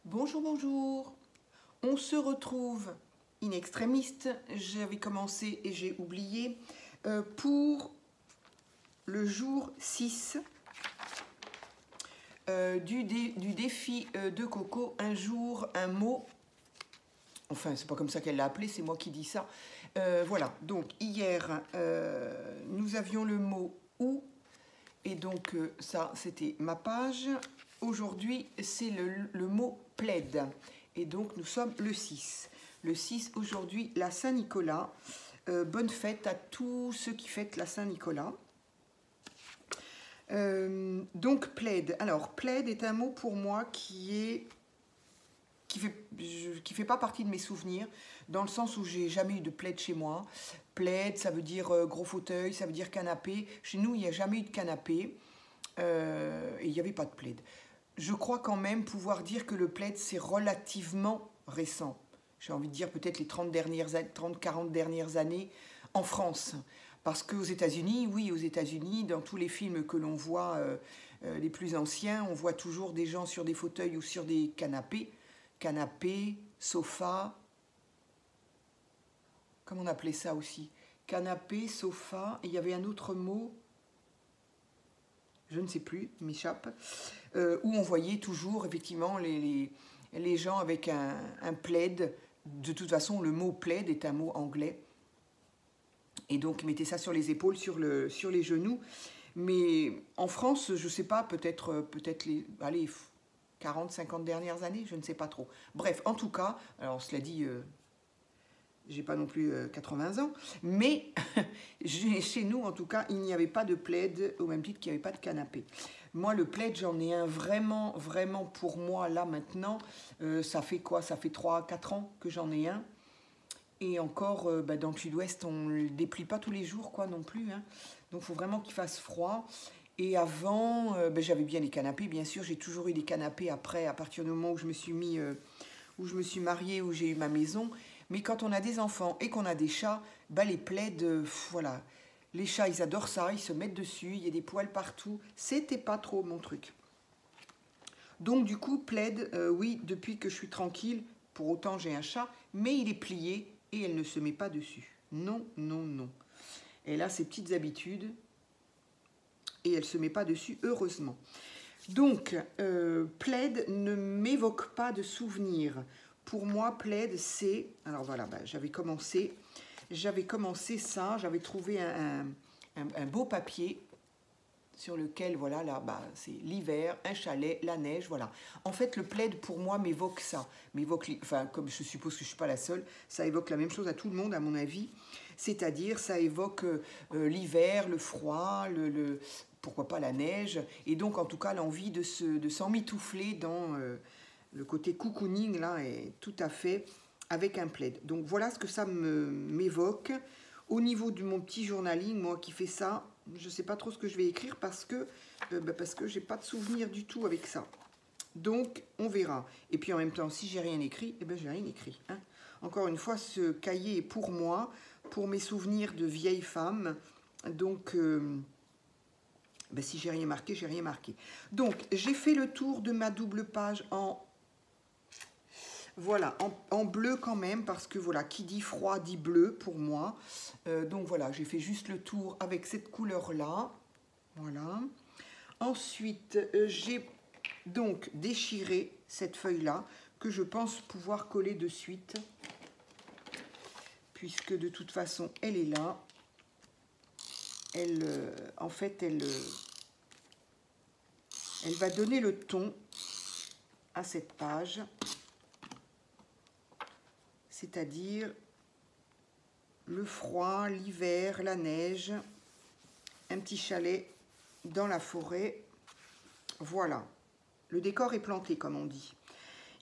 Bonjour, bonjour. On se retrouve in extremis. J'avais commencé et j'ai oublié pour le jour 6 du défi de Coco. Un jour, un mot. Enfin, c'est pas comme ça qu'elle l'a appelé, c'est moi qui dis ça. Voilà, donc hier, nous avions le mot « ou ». Et donc, ça, c'était ma page. Aujourd'hui, c'est le mot « plaide ». Et donc, nous sommes le 6. Le 6, aujourd'hui, la Saint-Nicolas. Bonne fête à tous ceux qui fêtent la Saint-Nicolas. Donc, plaide. Alors, plaide est un mot pour moi qui fait pas partie de mes souvenirs, dans le sens où j'ai jamais eu de plaid chez moi. Plaid, ça veut dire gros fauteuil, ça veut dire canapé. Chez nous, il n'y a jamais eu de canapé et il n'y avait pas de plaid. Je crois quand même pouvoir dire que le plaid, c'est relativement récent. J'ai envie de dire peut-être les 30-40 dernières années en France. Parce qu'aux États-Unis, oui, aux États-Unis, dans tous les films que l'on voit, les plus anciens, on voit toujours des gens sur des fauteuils ou sur des canapés. Canapé, sofa, comment on appelait ça aussi? Canapé, sofa, et il y avait un autre mot, je ne sais plus, il m'échappe, où on voyait toujours effectivement les gens avec un plaid. De toute façon, le mot plaid est un mot anglais. Et donc, ils mettaient ça sur les épaules, sur les genoux. Mais en France, je ne sais pas, peut-être allez, 40-50 dernières années, je ne sais pas trop. Bref, en tout cas, alors cela dit, j'ai pas non plus 80 ans, mais chez nous, en tout cas, il n'y avait pas de plaid, au même titre qu'il n'y avait pas de canapé. Moi, le plaid, j'en ai un vraiment, vraiment pour moi, là, maintenant. Ça fait quoi? Ça fait 3-4 ans que j'en ai un. Et encore, dans le sud-ouest, on ne le déplie pas tous les jours, quoi, non plus. Hein. Donc, il faut vraiment qu'il fasse froid. Et avant, j'avais bien les canapés, bien sûr. J'ai toujours eu des canapés après, à partir du moment où je me suis mariée, où j'ai eu ma maison. Mais quand on a des enfants et qu'on a des chats, les plaids, voilà. Les chats, ils adorent ça, ils se mettent dessus, il y a des poils partout. C'était pas trop mon truc. Donc, du coup, plaid, oui, depuis que je suis tranquille, pour autant j'ai un chat, mais il est plié et elle ne se met pas dessus. Non, non, non. Elle a ses petites habitudes et elle ne se met pas dessus, heureusement. Donc, plaid ne m'évoque pas de souvenirs. Pour moi, plaid, c'est... Alors voilà, j'avais commencé ça, j'avais trouvé un beau papier sur lequel, voilà, là, c'est l'hiver, un chalet, la neige, voilà. En fait, le plaid, pour moi, m'évoque ça. Enfin, comme je suppose que je ne suis pas la seule, ça évoque la même chose à tout le monde, à mon avis. C'est-à-dire, ça évoque l'hiver, le froid, pourquoi pas la neige. Et donc, en tout cas, l'envie de s'emmitoufler dans le côté cocooning, là, est tout à fait avec un plaid. Donc, voilà ce que ça m'évoque. Au niveau de mon petit journaling, moi qui fais ça, je ne sais pas trop ce que je vais écrire parce que je n'ai pas de souvenir du tout avec ça. Donc, on verra. Et puis en même temps, si j'ai rien écrit, j'ai rien écrit. Hein. Encore une fois, ce cahier est pour moi, pour mes souvenirs de vieille femme. Donc, si j'ai rien marqué, j'ai rien marqué. Donc, j'ai fait le tour de ma double page voilà, en bleu quand même, parce que voilà, qui dit froid dit bleu pour moi. Donc voilà, j'ai fait juste le tour avec cette couleur-là. Voilà. Ensuite, j'ai donc déchiré cette feuille-là, que je pense pouvoir coller de suite, puisque de toute façon, elle est là. En fait, elle va donner le ton à cette page. C'est-à-dire le froid, l'hiver, la neige, un petit chalet dans la forêt. Voilà, le décor est planté, comme on dit.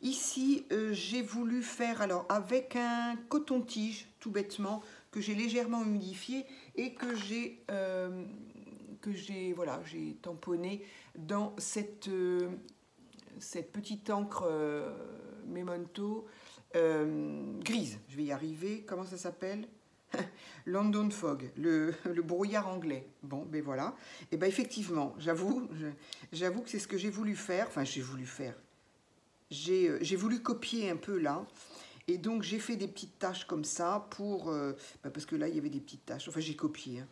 Ici, j'ai voulu faire, alors, avec un coton-tige, tout bêtement, que j'ai légèrement humidifié et que j'ai voilà, j'ai tamponné dans cette petite encre Memento grise, je vais y arriver. Comment ça s'appelle? London Fog, le brouillard anglais. Bon, ben voilà. Et ben effectivement, j'avoue que c'est ce que j'ai voulu faire. Enfin, j'ai voulu faire. j'ai voulu copier un peu là. Et donc, j'ai fait des petites taches comme ça pour... parce que là, il y avait des petites taches. Enfin, j'ai copié. Hein.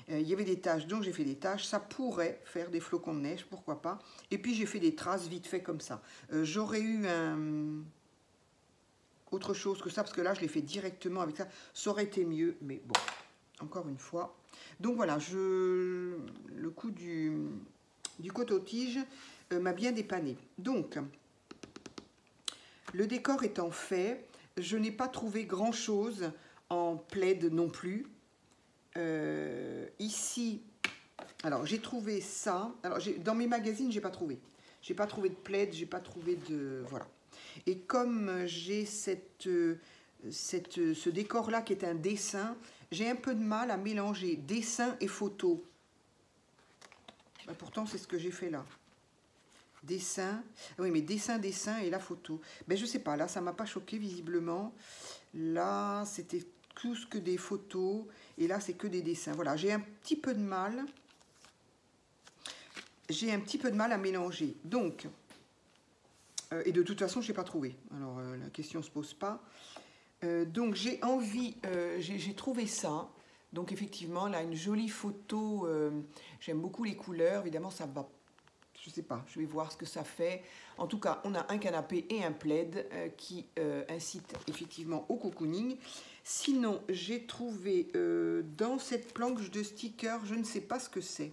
Il y avait des taches, donc j'ai fait des taches. Ça pourrait faire des flocons de neige, pourquoi pas. Et puis, j'ai fait des traces vite fait comme ça. J'aurais eu autre chose que ça, parce que là, je l'ai fait directement avec ça. Ça aurait été mieux, mais bon, encore une fois. Donc, voilà, le coup du coton-tige m'a bien dépanné. Donc, le décor étant fait, je n'ai pas trouvé grand-chose en plaid non plus. Ici, alors j'ai trouvé ça. Alors dans mes magazines, j'ai pas trouvé. J'ai pas trouvé de plaid, j'ai pas trouvé de... Voilà. Et comme j'ai ce décor-là qui est un dessin, j'ai un peu de mal à mélanger dessin et photo. Ben, pourtant, c'est ce que j'ai fait là. Dessin, oui, mais dessin et la photo. Ben, je sais pas, là, ça m'a pas choqué visiblement. Là, c'était plus que des photos, et là, c'est que des dessins. Voilà, j'ai un petit peu de mal. J'ai un petit peu de mal à mélanger. Donc, et de toute façon, je n'ai pas trouvé. Alors, la question ne se pose pas. Donc, j'ai envie, j'ai trouvé ça. Donc, effectivement, là, une jolie photo. J'aime beaucoup les couleurs. Évidemment, ça va. Je ne sais pas, je vais voir ce que ça fait. En tout cas, on a un canapé et un plaid qui incite effectivement au cocooning. Sinon, j'ai trouvé dans cette planche de stickers, je ne sais pas ce que c'est.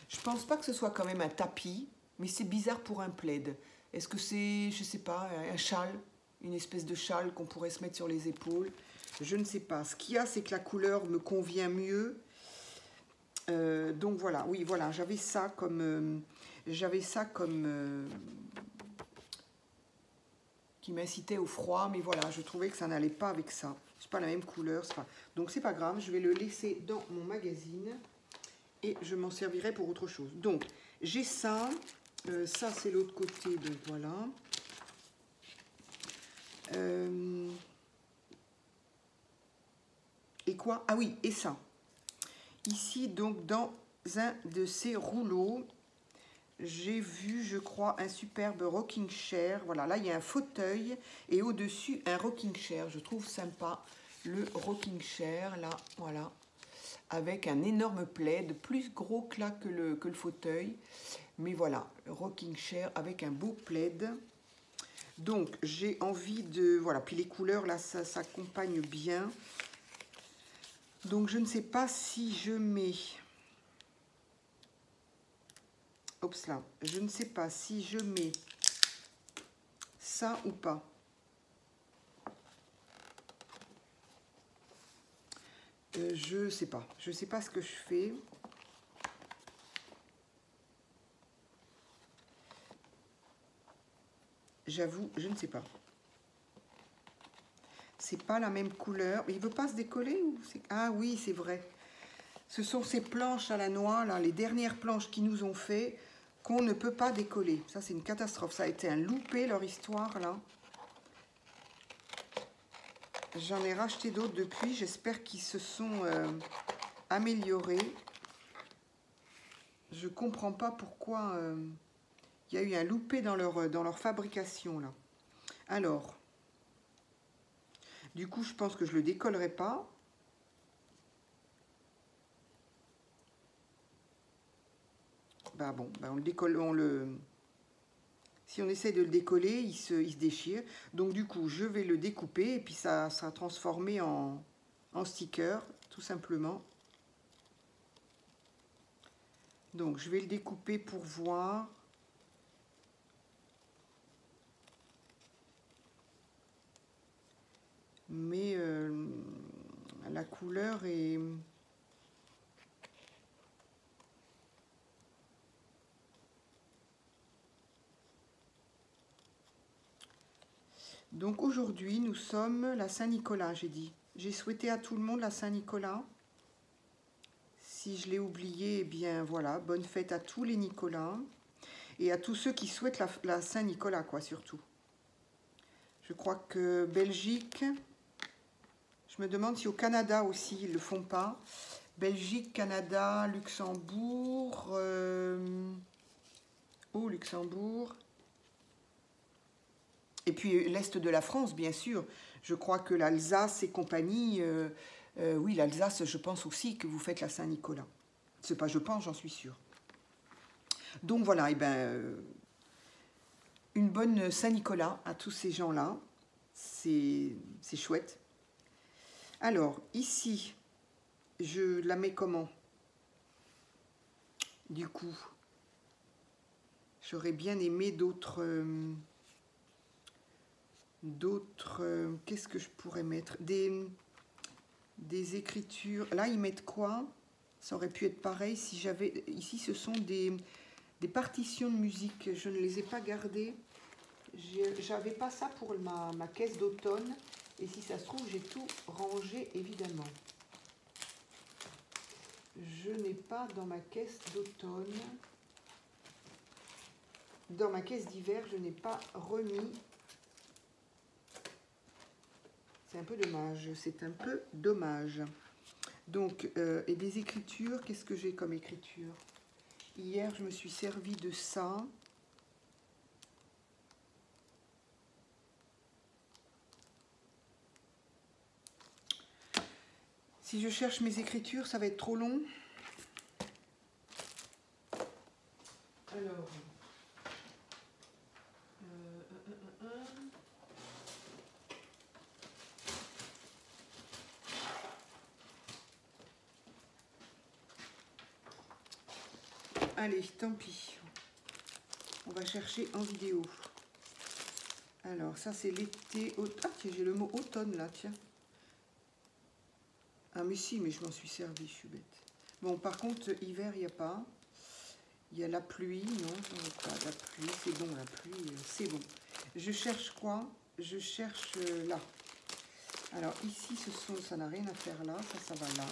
Je ne pense pas que ce soit quand même un tapis, mais c'est bizarre pour un plaid. Est-ce que c'est, je ne sais pas, un châle, une espèce de châle qu'on pourrait se mettre sur les épaules? Je ne sais pas. Ce qu'il y a, c'est que la couleur me convient mieux. Donc voilà, oui, voilà, j'avais ça comme qui m'incitait au froid, mais voilà, je trouvais que ça n'allait pas avec ça. C'est pas la même couleur, c'est pas... Donc c'est pas grave, je vais le laisser dans mon magazine et je m'en servirai pour autre chose. Donc j'ai ça, ça c'est l'autre côté, donc voilà. Et quoi? Ah oui, et ça. Ici, donc, dans un de ces rouleaux, j'ai vu, je crois, un superbe rocking chair. Voilà, là, il y a un fauteuil et au-dessus, un rocking chair. Je trouve sympa le rocking chair, là, voilà, avec un énorme plaid, plus gros que là que le fauteuil. Mais voilà, le rocking chair avec un beau plaid. Donc, j'ai envie de... Voilà, puis les couleurs, là, ça s'accompagne bien. Donc, je ne sais pas si je mets... Oups là, je ne sais pas si je mets ça ou pas. Je sais pas. Je sais pas ce que je fais. J'avoue, je ne sais pas. C'est pas la même couleur. Il veut pas se décoller ou c'est... Ah oui, c'est vrai. Ce sont ces planches à la noix, là, les dernières planches qu'ils nous ont fait, qu'on ne peut pas décoller. Ça, c'est une catastrophe. Ça a été un loupé, leur histoire, là. J'en ai racheté d'autres depuis. J'espère qu'ils se sont améliorés. Je comprends pas pourquoi il y a eu un loupé dans leur fabrication, là. Alors, du coup, je pense que je le décollerai pas. Bah bon, bah on le décolle, si on essaie de le décoller, il se déchire. Donc du coup, je vais le découper et puis ça sera transformé en sticker, tout simplement. Donc je vais le découper pour voir. Mais la couleur est... Donc aujourd'hui, nous sommes la Saint-Nicolas, j'ai dit. J'ai souhaité à tout le monde la Saint-Nicolas. Si je l'ai oublié, eh bien voilà, bonne fête à tous les Nicolas. Et à tous ceux qui souhaitent la Saint-Nicolas, quoi, surtout. Je crois que Belgique, je me demande si au Canada aussi, ils ne le font pas. Belgique, Canada, Luxembourg. Oh, Luxembourg. Et puis l'Est de la France, bien sûr. Je crois que l'Alsace et compagnie, oui, l'Alsace, je pense aussi que vous faites la Saint-Nicolas. C'est pas je pense, j'en suis sûre. Donc voilà, et ben, une bonne Saint-Nicolas à tous ces gens-là. C'est chouette. Alors, ici, je la mets comment? Du coup, j'aurais bien aimé d'autres... qu'est-ce que je pourrais mettre? Des écritures. Là, ils mettent quoi? Ça aurait pu être pareil si j'avais... Ici, ce sont des partitions de musique. Je ne les ai pas gardées. J'avais pas ça pour ma caisse d'automne. Et si ça se trouve, j'ai tout rangé, évidemment. Je n'ai pas dans ma caisse d'automne. Dans ma caisse d'hiver, je n'ai pas remis. C'est un peu dommage. C'est un peu dommage. Donc, et des écritures, qu'est-ce que j'ai comme écriture? Hier, je me suis servi de ça. Si je cherche mes écritures, ça va être trop long. Alors... Allez, tant pis. On va chercher en vidéo. Alors, ça c'est l'été... Ah, tiens, j'ai le mot automne là, tiens. Ah, mais si, mais je m'en suis servi, je suis bête. Bon, par contre, hiver, il n'y a pas. Il y a la pluie, non, j'en ai pas. La pluie, c'est bon, la pluie, c'est bon. Je cherche quoi? Je cherche là. Alors, ici, ça n'a rien à faire là. Ça va là.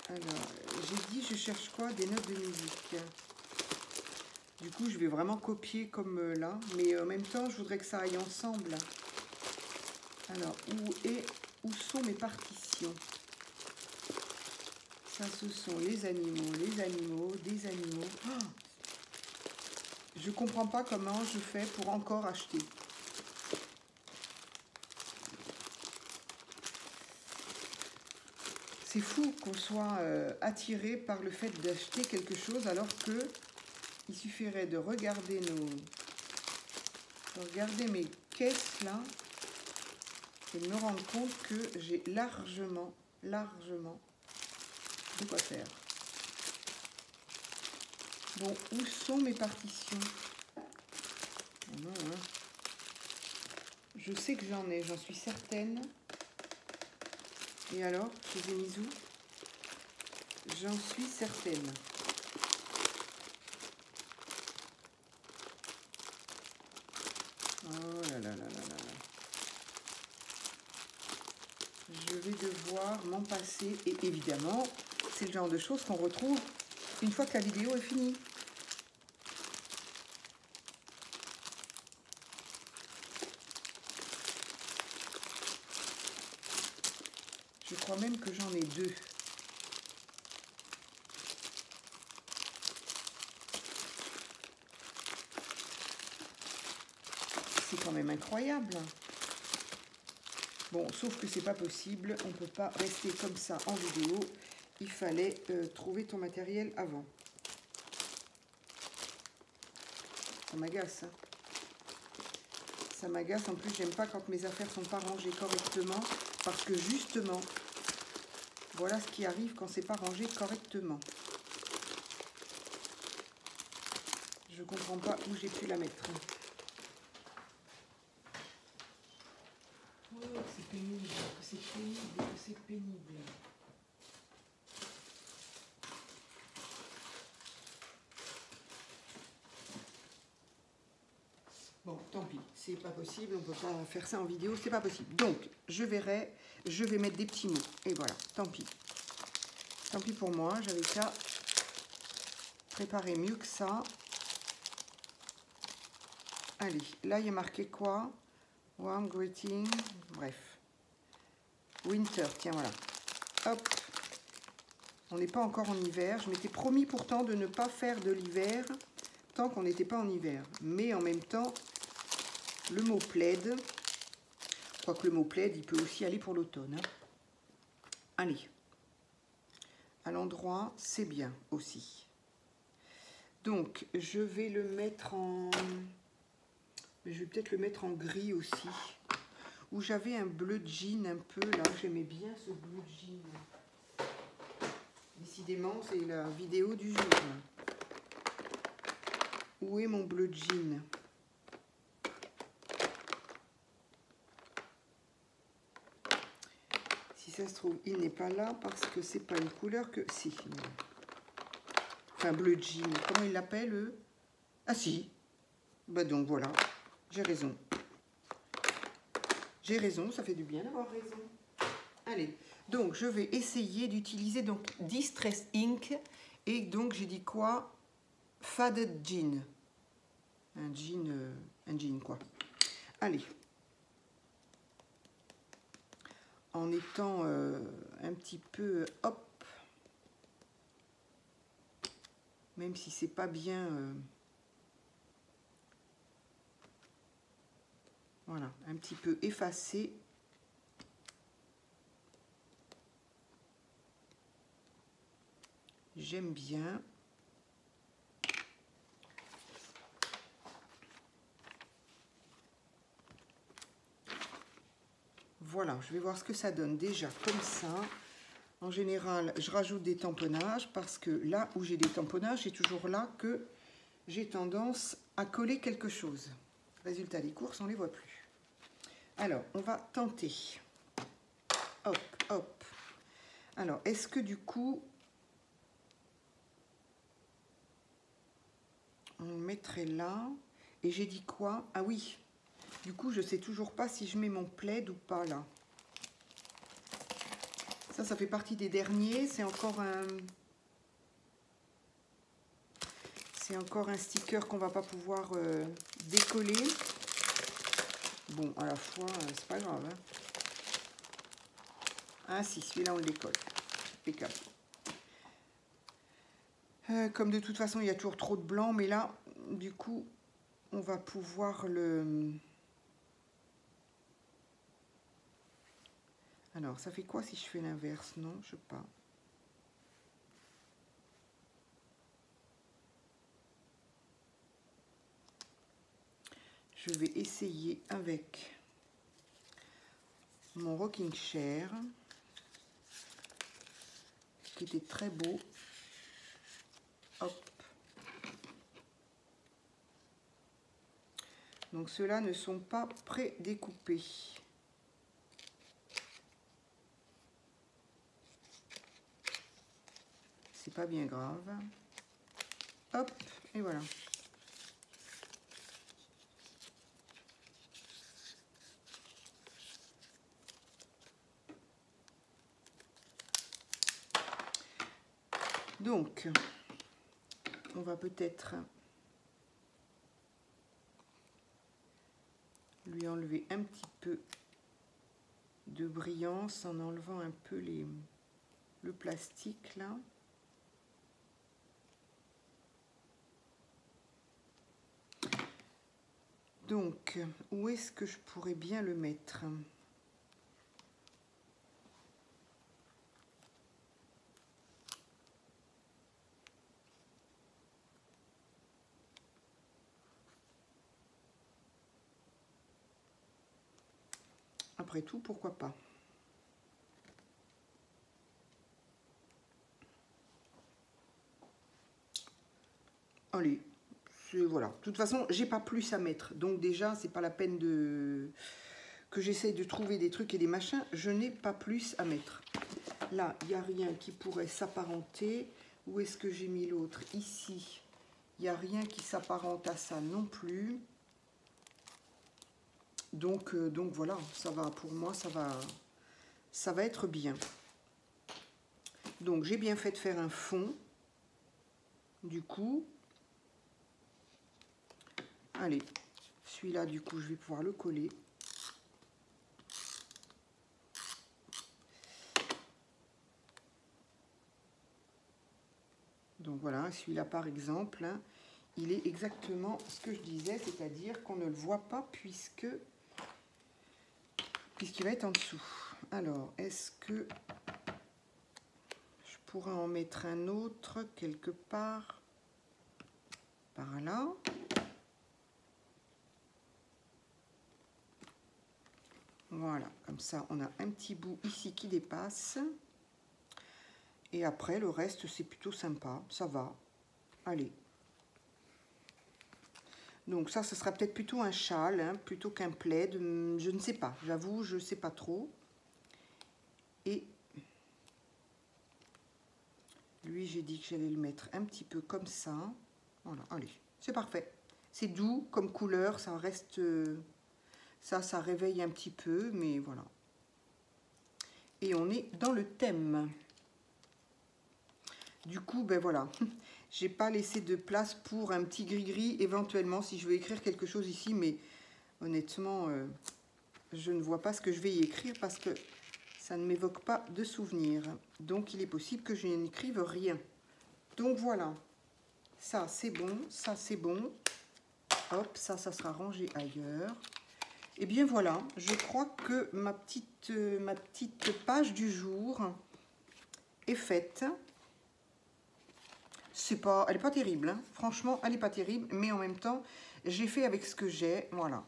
Alors, j'ai dit, je cherche quoi? Des notes de musique. Du coup, je vais vraiment copier comme là. Mais en même temps, je voudrais que ça aille ensemble. Alors, où sont mes partitions? Ça, ce sont les animaux, des animaux. Oh, je comprends pas comment je fais pour encore acheter. C'est fou qu'on soit attiré par le fait d'acheter quelque chose alors que il suffirait de regarder mes caisses là et de me rendre compte que j'ai largement de quoi faire. Bon, où sont mes partitions? Non, hein. Je sais que j'en ai, j'en suis certaine. Et alors, je les ai mises où? J'en suis certaine. Oh là là là là là. Je vais devoir m'en passer. Et évidemment, c'est le genre de choses qu'on retrouve une fois que la vidéo est finie. Je crois même que j'en ai deux. C'est quand même incroyable. Bon, sauf que c'est pas possible. On ne peut pas rester comme ça en vidéo. Il fallait trouver ton matériel avant. Ça m'agace. Hein. Ça m'agace. En plus, j'aime pas quand mes affaires sont pas rangées correctement. Parce que justement, voilà ce qui arrive quand c'est pas rangé correctement. Je comprends pas où j'ai pu la mettre. Oh, c'est pénible, c'est pénible, c'est pénible. Bon, tant pis, c'est pas possible, on peut pas faire ça en vidéo, c'est pas possible. Donc, je vais mettre des petits mots. Et voilà, tant pis. Tant pis pour moi, j'avais qu'à préparer mieux que ça. Allez, là, il y a marqué quoi? Warm greeting, bref. Winter, tiens, voilà. Hop. On n'est pas encore en hiver. Je m'étais promis pourtant de ne pas faire de l'hiver tant qu'on n'était pas en hiver. Mais en même temps, le mot plaid, je crois que le mot plaid, il peut aussi aller pour l'automne. Hein. Allez, à l'endroit, c'est bien aussi. Donc, je vais le mettre en... Je vais peut-être le mettre en gris aussi. Où j'avais un bleu jean un peu, là, j'aimais bien ce bleu jean. Décidément, c'est la vidéo du jour. Où est mon bleu jean? Si ça se trouve, il n'est pas là parce que c'est pas une couleur que... Si. Enfin, bleu jean. Comment il l'appelle, eux? Ah si. Bah donc voilà, j'ai raison. J'ai raison, ça fait du bien d'avoir raison. Allez, donc je vais essayer d'utiliser donc Distress Ink. Et donc j'ai dit quoi? Faded jean. Un jean quoi. Allez. En étant un petit peu hop. Même si c'est pas bien... voilà, un petit peu effacé. J'aime bien. Voilà, je vais voir ce que ça donne déjà comme ça. En général, je rajoute des tamponnages parce que là où j'ai des tamponnages, c'est toujours là que j'ai tendance à coller quelque chose. Résultat des courses, on ne les voit plus. Alors, on va tenter. Hop, hop. Alors, est-ce que du coup, on le mettrait là? Et j'ai dit quoi? Ah oui, du coup, je ne sais toujours pas si je mets mon plaid ou pas là. Ça fait partie des derniers. C'est encore un sticker qu'on va pas pouvoir décoller. Bon, à la fois, c'est pas grave. Hein. Ah si, celui-là, on le décolle. Impeccable. Comme de toute façon, il y a toujours trop de blanc, mais là, du coup, on va pouvoir le... Alors, ça fait quoi si je fais l'inverse? Non, je sais pas. Je vais essayer avec mon rocking chair, qui était très beau. Hop. Donc, ceux-là ne sont pas pré-découpés. C'est pas bien grave. Hop, et voilà. Donc, on va peut-être lui enlever un petit peu de brillance en enlevant un peu le plastique là. Donc, où est-ce que je pourrais bien le mettre? Après tout, pourquoi pas? Allez, voilà. De toute façon, j'ai pas plus à mettre. Donc déjà, c'est pas la peine que j'essaye de trouver des trucs et des machins. Je n'ai pas plus à mettre. Là, il n'y a rien qui pourrait s'apparenter. Où est-ce que j'ai mis l'autre? Ici, il n'y a rien qui s'apparente à ça non plus. Donc voilà, ça va, pour moi, ça va être bien. Donc, j'ai bien fait de faire un fond. Du coup, allez, celui-là, du coup, je vais pouvoir le coller. Donc voilà, celui-là par exemple, hein, il est exactement ce que je disais, c'est-à-dire qu'on ne le voit pas puisqu'il va être en dessous. Alors, est-ce que je pourrais en mettre un autre quelque part par là? Voilà, comme ça, on a un petit bout ici qui dépasse. Et après, le reste, c'est plutôt sympa, ça va. Allez. Donc ça, ce sera peut-être plutôt un châle, hein, plutôt qu'un plaid. Je ne sais pas, j'avoue, je ne sais pas trop. Et lui, j'ai dit que j'allais le mettre un petit peu comme ça. Voilà, allez, c'est parfait. C'est doux comme couleur, ça reste... ça réveille un petit peu, mais voilà. Et on est dans le thème. Du coup, ben voilà. J'ai pas laissé de place pour un petit gris-gris, éventuellement, si je veux écrire quelque chose ici, mais honnêtement, je ne vois pas ce que je vais y écrire parce que ça ne m'évoque pas de souvenirs. Donc, il est possible que je n'écrive rien. Donc, voilà. Ça, c'est bon. Ça, c'est bon. Hop, ça sera rangé ailleurs. Et bien, voilà. Je crois que ma petite page du jour est faite. Elle n'est pas terrible, hein. Franchement, elle n'est pas terrible, mais en même temps, j'ai fait avec ce que j'ai, voilà.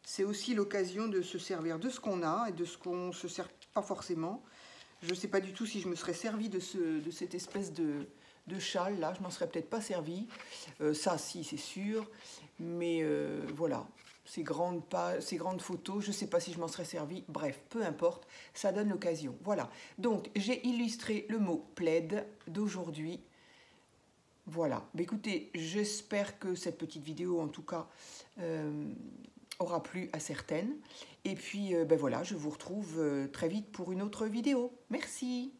C'est aussi l'occasion de se servir de ce qu'on a et de ce qu'on ne se sert pas forcément. Je ne sais pas du tout si je me serais servi de cette espèce de châle, là, je m'en serais peut-être pas servi. Ça, si, c'est sûr, mais voilà. Ces grandes photos, je ne sais pas si je m'en serais servi. Bref, peu importe, ça donne l'occasion. Voilà, donc j'ai illustré le mot plaid d'aujourd'hui. Voilà, bah, écoutez, j'espère que cette petite vidéo, en tout cas, aura plu à certaines. Et puis, ben voilà, je vous retrouve très vite pour une autre vidéo. Merci.